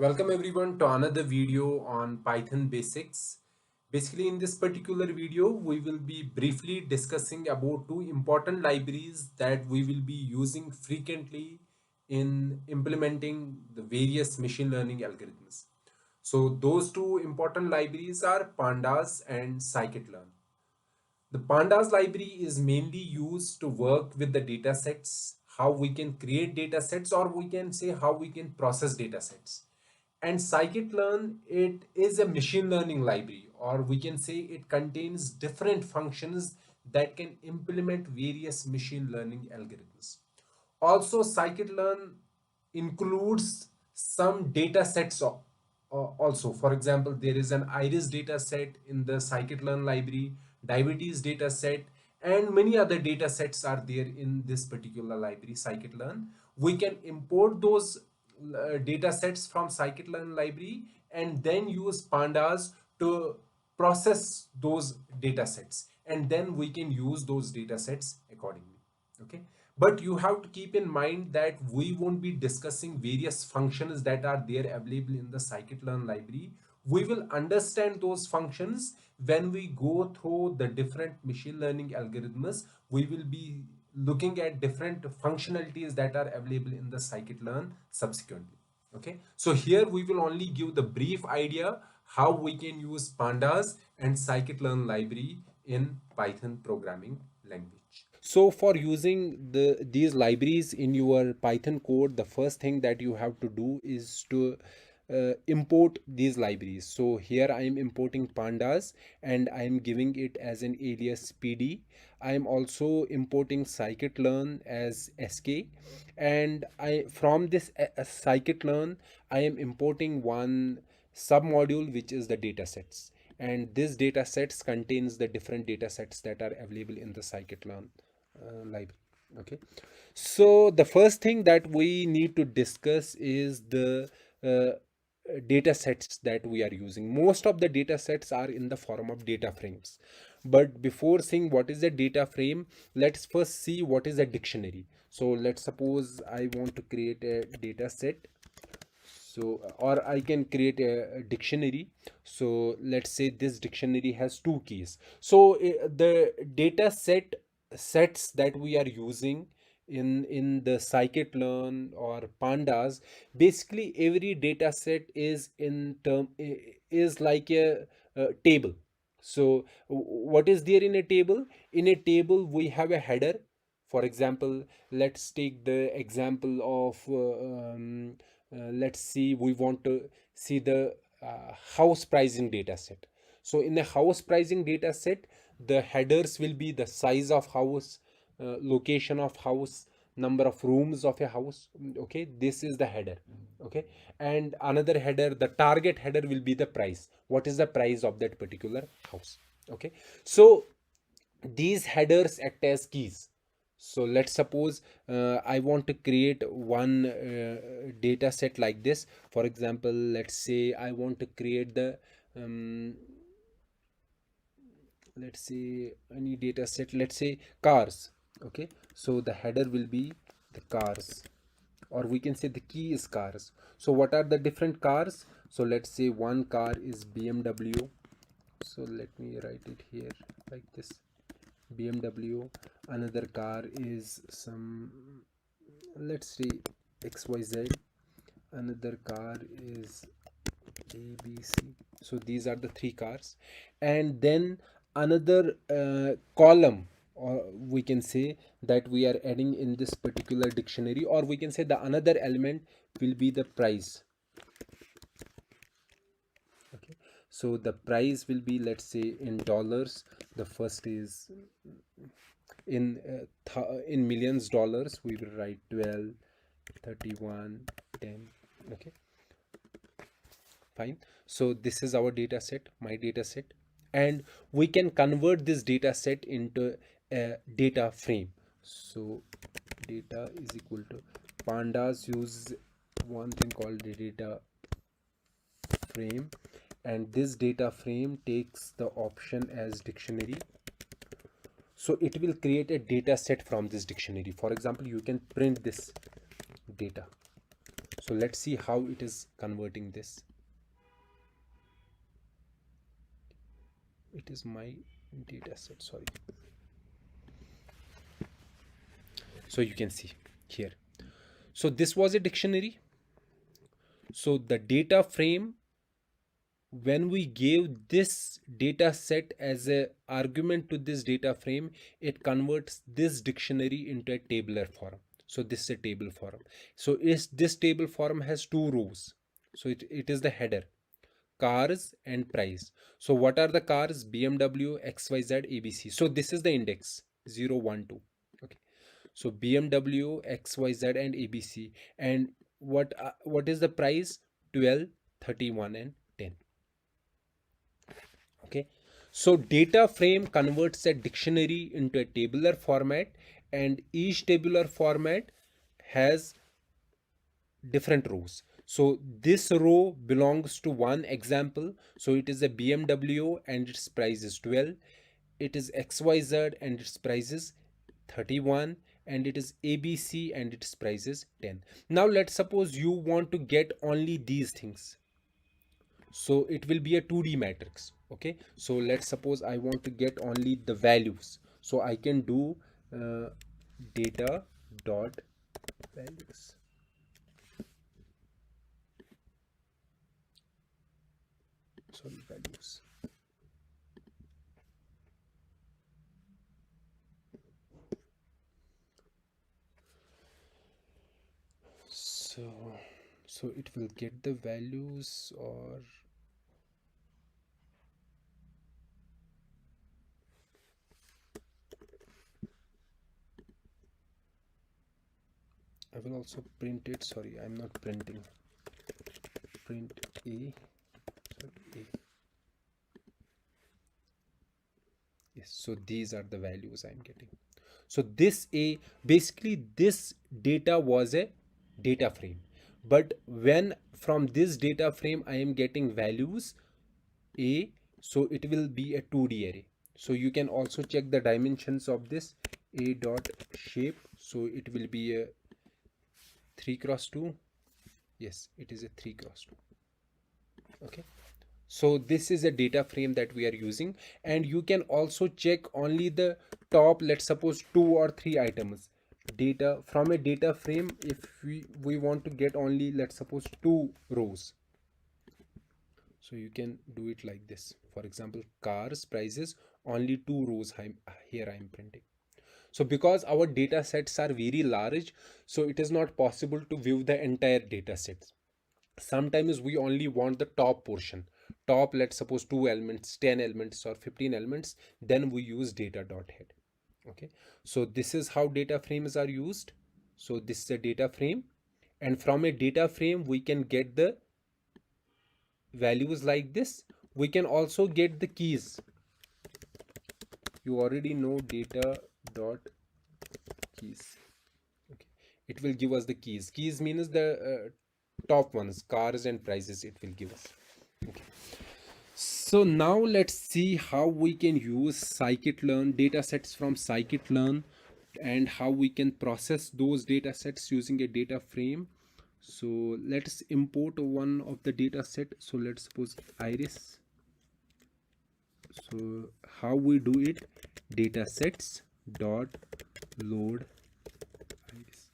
Welcome everyone to another video on Python basics. Basically, in this particular video, we will be briefly discussing about two important libraries that we will be using frequently in implementing the various machine learning algorithms. So those two important libraries are Pandas and Scikit-learn. The Pandas library is mainly used to work with the data sets, how we can create data sets, or we can say how we can process data sets. And scikit-learn, it is a machine learning library, or we can say it contains different functions that can implement various machine learning algorithms. Also, scikit-learn includes some data sets also. For example, there is an iris data set in the scikit-learn library, diabetes data set, and many other data sets are there in this particular library, scikit-learn. We can import those data sets from scikit-learn library and then use pandas to process those data sets, and then we can use those data sets accordingly. Okay, but you have to keep in mind that we won't be discussing various functions that are there available in the scikit-learn library. We will understand those functions when we go through the different machine learning algorithms. We will be looking at different functionalities that are available in the scikit-learn subsequently. Okay, so here we will only give the brief idea how we can use pandas and scikit-learn library in Python programming language. So for using these libraries in your Python code, the first thing that you have to do is to import these libraries. So here I am importing pandas and I am giving it as an alias pd. I am also importing scikit-learn as sk, and I from this scikit-learn I am importing one submodule which is the datasets, and this datasets contains the different datasets that are available in the scikit-learn library. Okay, so the first thing that we need to discuss is the data sets that we are using. Most of the data sets are in the form of data frames, but before seeing what is a data frame, let's first see what is a dictionary. So let's suppose I want to create a data set, so or I can create a dictionary. So let's say this dictionary has two keys. So the data sets that we are using in the scikit-learn or pandas, basically every data set is is like a table. So what is there in a table? In a table we have a header. For example, let's take the example of let's see, we want to see the house pricing data set. So in the house pricing data set, the headers will be the size of house, location of house, number of rooms of a house. Okay, this is the header. Okay, and another header, the target header, will be the price. What is the price of that particular house? Okay, so these headers act as keys. So let's suppose I want to create one data set like this. For example, let's say I want to create the let's say any data set, let's say cars. Okay, so the header will be the cars, or we can say the key is cars. So what are the different cars? So let's say one car is BMW. So let me write it here like this, BMW. Another car is some, let's say, XYZ. Another car is ABC. So these are the three cars, and then another column, or we can say that we are adding in this particular dictionary, or we can say the another element will be the price. Okay, so the price will be, let's say, in dollars. The first is in in millions dollars. We will write 12, 31, 10. Okay, fine. So this is our data set, my data set, and we can convert this data set into a data frame. So data is equal to, pandas use one thing called the data frame, and this data frame takes the option as dictionary. So it will create a data set from this dictionary. For example, you can print this data. So let's see how it is converting this. It is my data set, sorry. So you can see here. So this was a dictionary. So the data frame, when we gave this data set as a argument to this data frame, it converts this dictionary into a tabular form. So this is a table form. So is this table form has two rows. So it is the header, cars and price. So what are the cars? BMW, XYZ, ABC. So this is the index 0, 1, 2. Okay. So BMW, XYZ and ABC. And what is the price? 12, 31 and 10. Okay. So data frame converts a dictionary into a tabular format, and each tabular format has different rows. So this row belongs to one example. So it is a BMW and its price is 12. It is XYZ and its price is 31, and it is ABC and its price is 10. Now let's suppose you want to get only these things. So it will be a 2D matrix. Okay, so let's suppose I want to get only the values. So I can do data dot values. Sorry, values. So it will get the values, or I will also print it. Sorry, I'm not printing. Print A. Sorry, A. Yes, so these are the values I'm getting. So this A, basically this data was a data frame, but when from this data frame I am getting values A, so it will be a 2D array. So you can also check the dimensions of this A dot shape. So it will be a 3 cross 2. Yes, it is a 3 cross 2. Okay. So this is a data frame that we are using, and you can also check only the top, let's suppose 2 or 3 items data from a data frame. If we want to get only, let's suppose 2 rows, so you can do it like this. For example, cars prices, only 2 rows here I'm printing. So because our data sets are very large, so it is not possible to view the entire data sets. Sometimes we only want the top portion, top, let's suppose 2 elements, 10 elements or 15 elements, then we use data dot head. Okay, so this is how data frames are used. So this is a data frame, and from a data frame we can get the values like this. We can also get the keys. You already know data dot keys. Okay, it will give us the keys means the top ones, cars and prices, it will give us. Okay, so now let's see how we can use scikit-learn data sets from scikit-learn, and how we can process those data sets using a data frame. So let's import one of the data set. So let's suppose iris. So how we do it? Datasets dot load iris.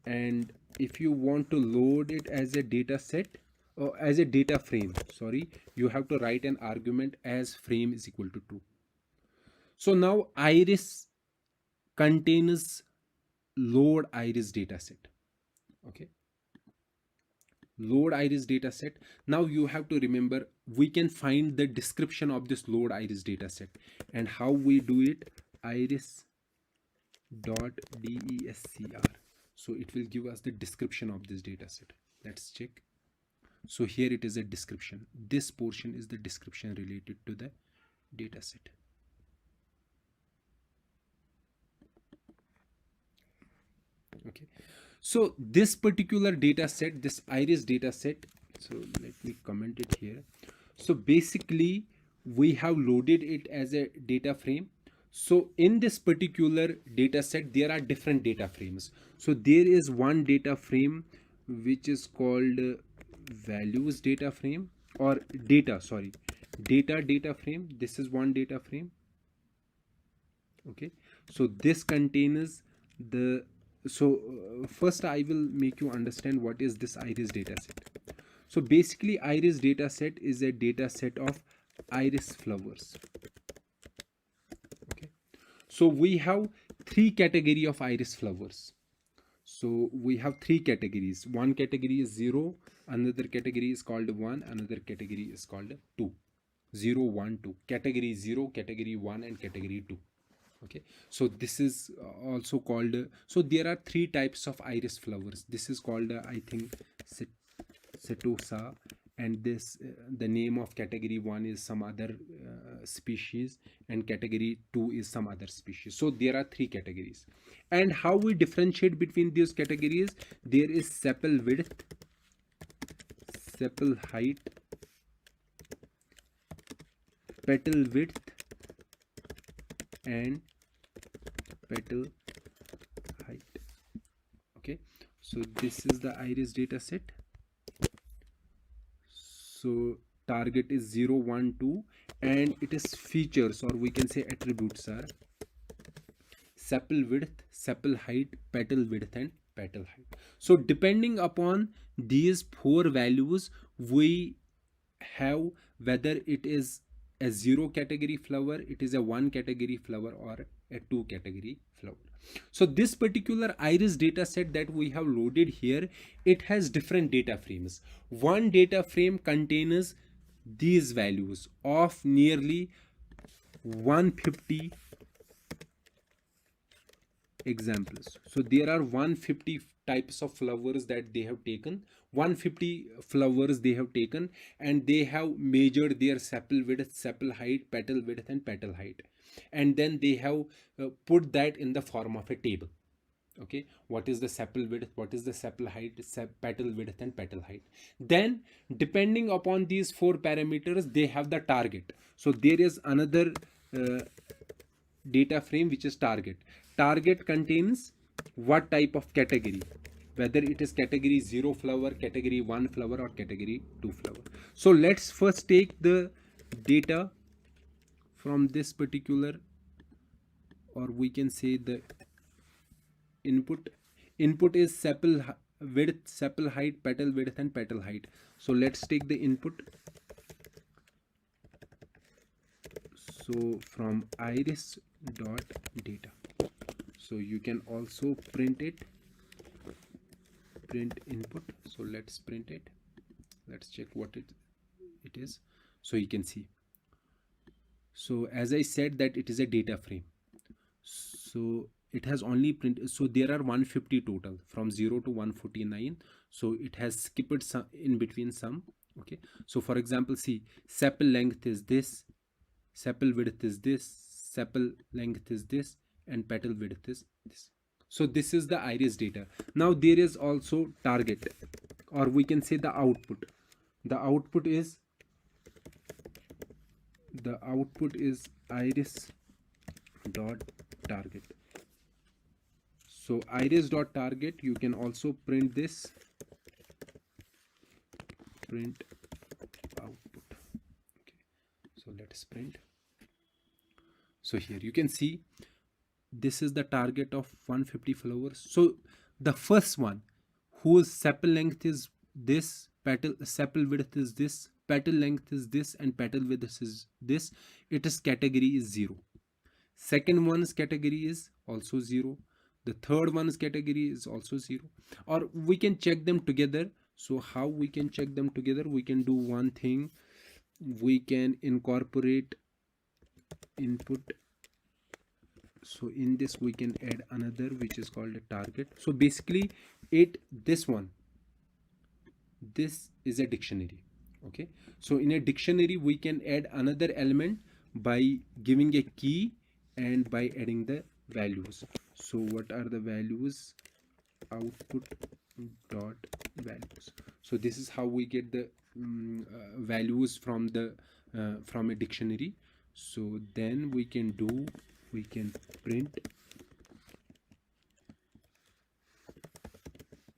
And if you want to load it as a data set or as a data frame, sorry, you have to write an argument as frame is equal to 2. So now iris contains load iris dataset. Okay, load iris dataset. Now you have to remember, we can find the description of this load iris dataset, and how we do it? Iris dot descr. So it will give us the description of this dataset. Let's check. So here it is a description. This portion is the description related to the dataset. Okay, so this particular data set, this iris data set, so let me comment it here. So basically we have loaded it as a data frame. So in this particular data set there are different data frames. So there is one data frame which is called values data frame, or data, sorry, data frame. This is one data frame. Okay, so this contains the, so first I will make you understand what is this iris dataset. So basically iris dataset is a dataset of iris flowers. Okay, so we have three category of iris flowers. So we have three categories. One category is 0, another category is called 1, another category is called 2. 0, 1, 2. Category 0, category 1 and category 2. Okay, so this is also called, so there are three types of iris flowers. This is called I think setosa, and this the name of category 1 is some other species, and category 2 is some other species. So there are three categories, and how we differentiate between these categories, there is sepal width, sepal height, petal width and petal height. Okay, so this is the iris data set. So target is 0, 1, 2, and it is features, or we can say attributes, are sepal width, sepal height, petal width and petal height. So depending upon these four values, we have whether it is a 0 category flower, it is a 1 category flower, or a 2 category flower. So this particular iris data set that we have loaded here, it has different data frames. One data frame contains these values of nearly 150 examples. So there are 150 types of flowers that they have taken. 150 flowers they have taken, and they have measured their sepal width, sepal height, petal width and petal height, and then they have put that in the form of a table. Okay, what is the sepal width, what is the sepal height, petal width and petal height. Then depending upon these four parameters, they have the target. So there is another data frame which is target. Target contains what type of category, whether it is category 0 flower, category 1 flower or category 2 flower. So let's first take the data from this particular, or we can say the input. Input is sepal width, sepal height, petal width and petal height. So let's take the input. So from iris dot data, so you can also print it, print input. So let's print it, let's check what it is. So you can see, so as I said that it is a data frame, so it has only print, so there are 150 total from 0 to 149. So it has skipped some in between some. Okay, so for example, see, sepal length is this, sepal width is this, sepal length is this and petal width is this. So this is the iris data. Now there is also target, or we can say the output. The output is iris dot target. So iris dot target, you can also print this, print output. Okay, so let's print. So here you can see this is the target of 150 flowers. So the first one, whose sepal length is this, petal sepal width is this, petal length is this and petal width is this, it is category is 0. Second one's category is also 0. The third one's category is also 0. Or we can check them together. So how we can check them together? We can do one thing. We can incorporate input. So in this we can add another which is called a target. So basically this is a dictionary. Okay, so in a dictionary we can add another element by giving a key and by adding the values. So what are the values? Output dot values. So this is how we get the values from a dictionary. So then we can print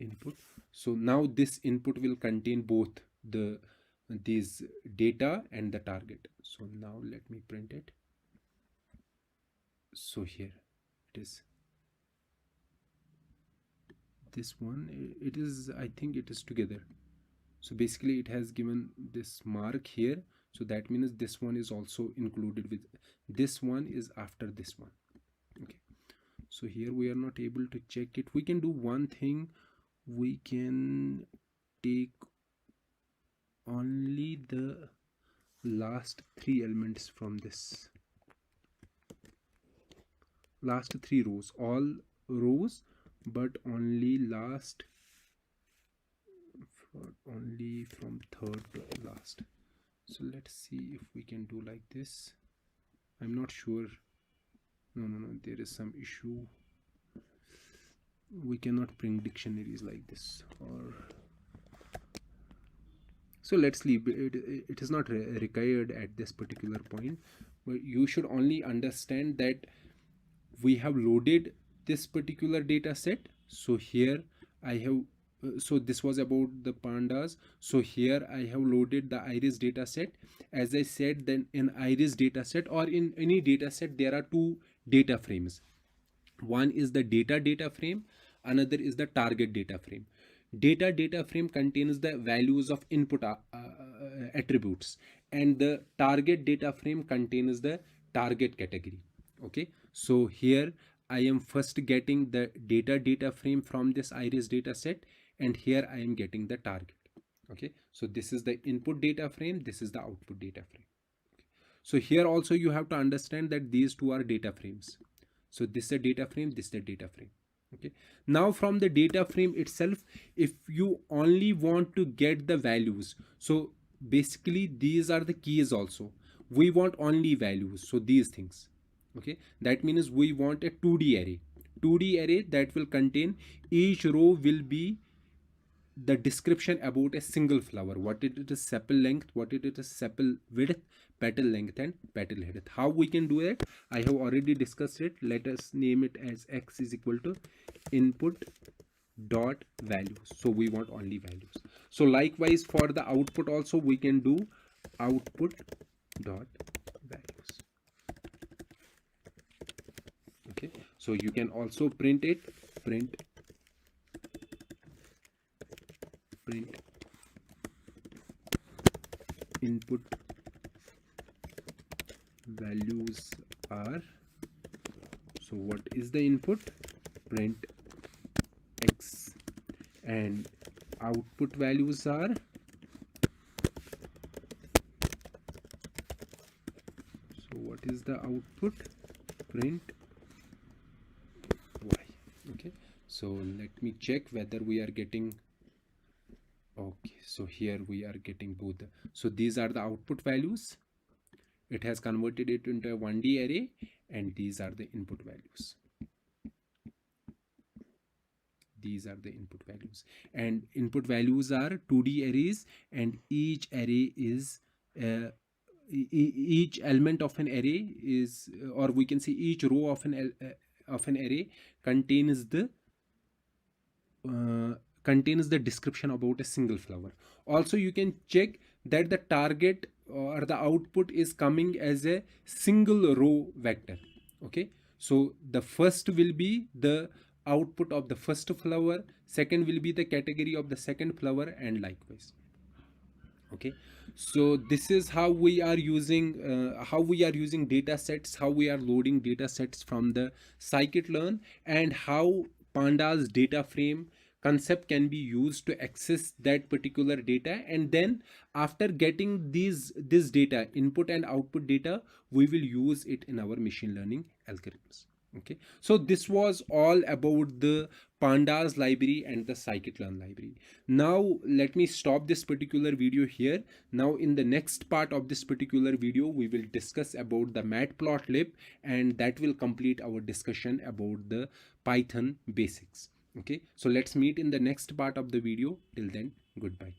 input. So now this input will contain both these data and the target. So now let me print it. So here it is. This one, it is, I think it is together. So basically it has given this mark here. So that means this one is also included with this one is after this one. Okay. So here we are not able to check it. We can do one thing. We can take only the last three elements from this. Last three rows, all rows, but only last, only from third to last. So let's see if we can do like this. I'm not sure. No, there is some issue. We cannot bring dictionaries like this, or so let's leave it. It is not required at this particular point, but you should only understand that we have loaded this particular data set. So here I have so this was about the pandas. So here I have loaded the iris data set. As I said, then in iris data set or in any data set there are two data frames. One is the data frame, another is the target data frame. Data frame contains the values of input attributes, and the target data frame contains the target category. Okay, so here I am first getting the data frame from this iris data set, and here I am getting the target. Okay, so this is the input data frame, this is the output data frame. Okay. So here also you have to understand that these two are data frames. So this is a data frame, this is a data frame. Okay, now from the data frame itself, if you only want to get the values, so basically these are the keys also. We want only values, so these things. Okay, that means we want a 2D array. 2D array that will contain, each row will be the description about a single flower, what it is sepal length, what it is sepal width, petal length and petal height. How we can do it, I have already discussed it. Let us name it as x is equal to input dot values. So we want only values. So likewise for the output also we can do output dot values. Okay, so you can also print it, print input values are, so what is the input, print x, and output values are, so what is the output, print y. Okay, so let me check whether we are getting. Okay, so here we are getting both. So these are the output values. It has converted it into a 1D array, and these are the input values. These are the input values, and input values are 2D arrays, and each array is each element of an array is, or we can say each row of an array contains the description about a single flower. Also you can check that the target or the output is coming as a single row vector. Okay, so the first will be the output of the first flower, second will be the category of the second flower, and likewise. Okay, so this is how we are using data sets, how we are loading data sets from the scikit-learn, and how pandas data frame concept can be used to access that particular data. And then after getting this data, input and output data, we will use it in our machine learning algorithms. Okay, so this was all about the pandas library and the scikit-learn library. Now let me stop this particular video here. Now in the next part of this particular video we will discuss about the matplotlib, and that will complete our discussion about the Python basics. Okay, so let's meet in the next part of the video. Till then, goodbye.